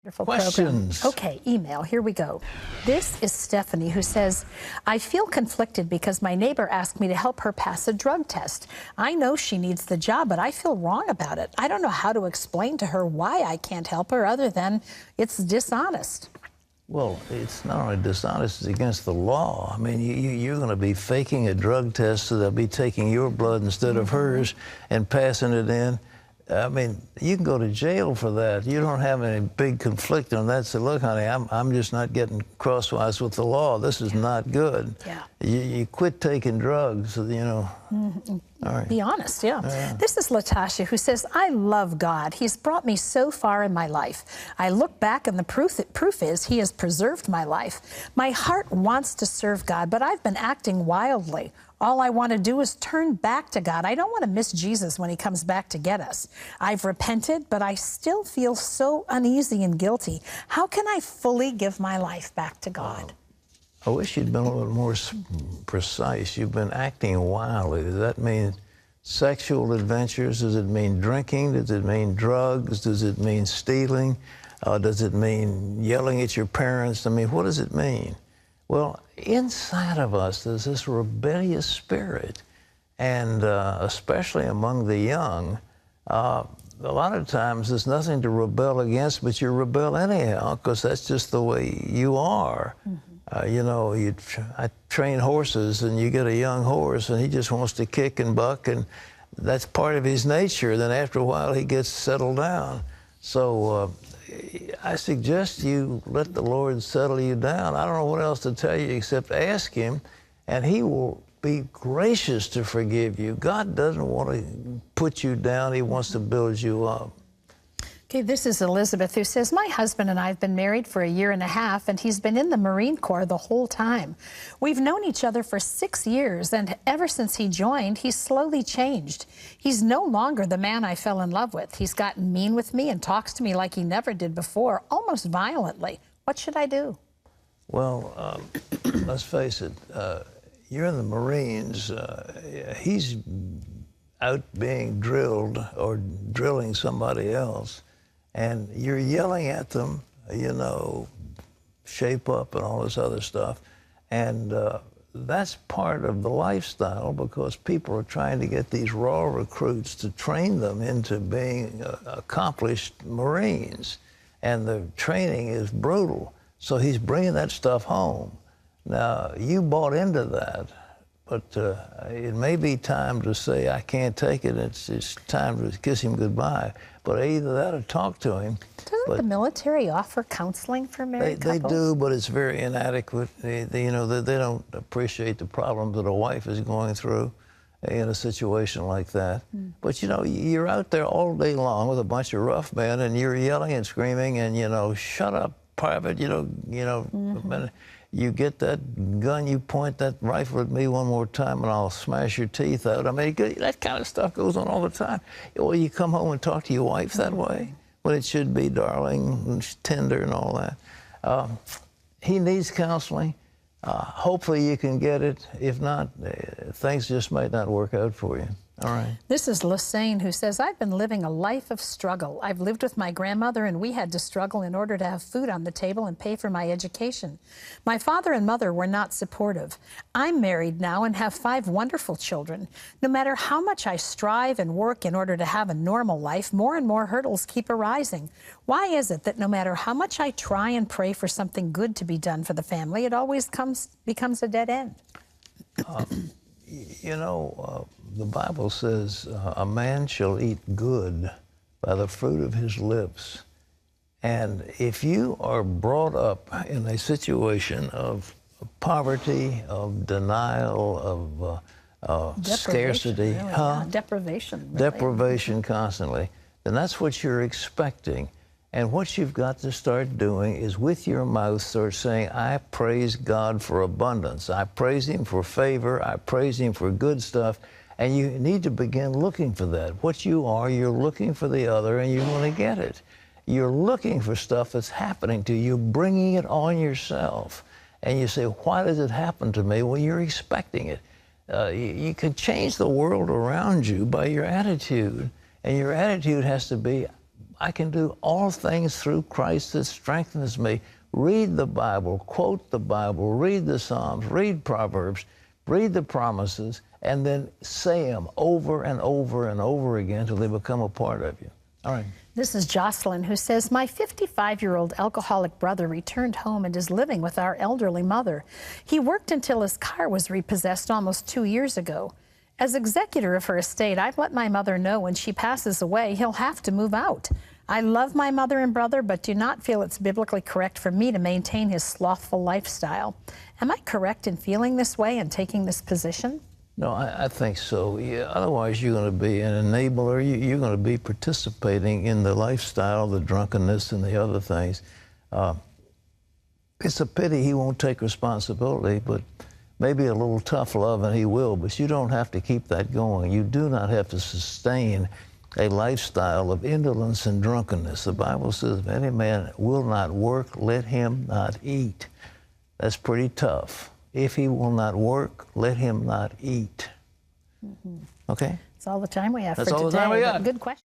Wonderful Questions. program. Okay, email. Here we go. This is Stephanie, who says, I feel conflicted because my neighbor asked me to help her pass a drug test. I know she needs the job, but I feel wrong about it. I don't know how to explain to her why I can't help her other than it's dishonest. Well, it's not only dishonest, it's against the law. I mean, you're going to be faking a drug test so they'll be taking your blood instead of hers and passing it in. I mean, you can go to jail for that. You don't have any big conflict on that. So, look, honey, I'm just not getting crosswise with the law. This is not good. Yeah. You quit taking drugs, you know. All right. Be honest, yeah. This is Latasha, who says, I love God. He's brought me so far in my life. I look back and the proof is he has preserved my life. My heart wants to serve God, but I've been acting wildly. All I want to do is turn back to God. I don't want to miss Jesus when he comes back to get us. I've repented, but I still feel so uneasy and guilty. How can I fully give my life back to God? I wish you'd been a little more precise. You've been acting wildly. Does that mean sexual adventures? Does it mean drinking? Does it mean drugs? Does it mean stealing? Does it mean yelling at your parents? I mean, what does it mean? Well, inside of us, there's this rebellious spirit, and especially among the young, a lot of times there's nothing to rebel against, but you rebel anyhow, because that's just the way you are. You know, I train horses, and you get a young horse, and he just wants to kick and buck, and that's part of his nature. Then after a while, he gets settled down. So I suggest you let the Lord settle you down. I don't know what else to tell you except ask him, and he will be gracious to forgive you. God doesn't want to put you down. He wants to build you up. Okay, this is Elizabeth, who says, my husband and I have been married for 1.5 years, and he's been in the Marine Corps the whole time. We've known each other for 6 years, and ever since he joined, he's slowly changed. He's no longer the man I fell in love with. He's gotten mean with me and talks to me like he never did before, almost violently. What should I do? Well, let's face it, you're in the Marines. He's out being drilled or drilling somebody else, and you're yelling at them, you know, shape up and all this other stuff. And that's part of the lifestyle, because people are trying to get these raw recruits to train them into being accomplished Marines. And the training is brutal. So he's bringing that stuff home. Now, you bought into that, but it may be time to say, I can't take it. It's time to kiss him goodbye. But either that or talk to him. Doesn't the military offer counseling for married couples? They do, but it's very inadequate. They don't appreciate the problems that a wife is going through in a situation like that. But, you know, you're out there all day long with a bunch of rough men, and you're yelling and screaming and, you know, shut up, private, you get that gun, you point that rifle at me one more time, and I'll smash your teeth out. I mean, that kind of stuff goes on all the time. Well, you come home and talk to your wife that way, when it should be darling and tender and all that. He needs counseling. Hopefully you can get it. If not, things just might not work out for you. All right. This is Lassane, who says, I've been living a life of struggle. I've lived with my grandmother, and we had to struggle in order to have food on the table and pay for my education. My father and mother were not supportive. I'm married now and have 5 wonderful children. No matter how much I strive and work in order to have a normal life, more and more hurdles keep arising. Why is it that no matter how much I try and pray for something good to be done for the family, it always becomes a dead end? You know, the Bible says a man shall eat good by the fruit of his lips. And if you are brought up in a situation of poverty, of denial, of scarcity, really, deprivation. Really. Deprivation constantly, then that's what you're expecting. And what you've got to start doing is with your mouth start saying, I praise God for abundance. I praise him for favor. I praise him for good stuff. And you need to begin looking for that. What you are, you're looking for the other, and you're going to get it. You're looking for stuff that's happening to you, bringing it on yourself. And you say, why does it happen to me? Well, you're expecting it. You can change the world around you by your attitude. And your attitude has to be, I can do all things through Christ that strengthens me. Read the Bible, quote the Bible, read the Psalms, read Proverbs, read the promises, and then say them over and over and over again until they become a part of you. All right. This is Jocelyn, who says, my 55-year-old alcoholic brother returned home and is living with our elderly mother. He worked until his car was repossessed almost 2 years ago. As executor of her estate, I've let my mother know when she passes away, he'll have to move out. I love my mother and brother, but do not feel it's biblically correct for me to maintain his slothful lifestyle. Am I correct in feeling this way and taking this position? No, I think so. Yeah, otherwise, you're going to be an enabler. You're going to be participating in the lifestyle, the drunkenness, and the other things. It's a pity he won't take responsibility, but maybe a little tough love, and he will. But you don't have to keep that going. You do not have to sustain a lifestyle of indolence and drunkenness. The Bible says, if any man will not work, let him not eat. That's pretty tough. If he will not work, let him not eat. Okay? That's all the time we have That's for all today. the time we got. Good question.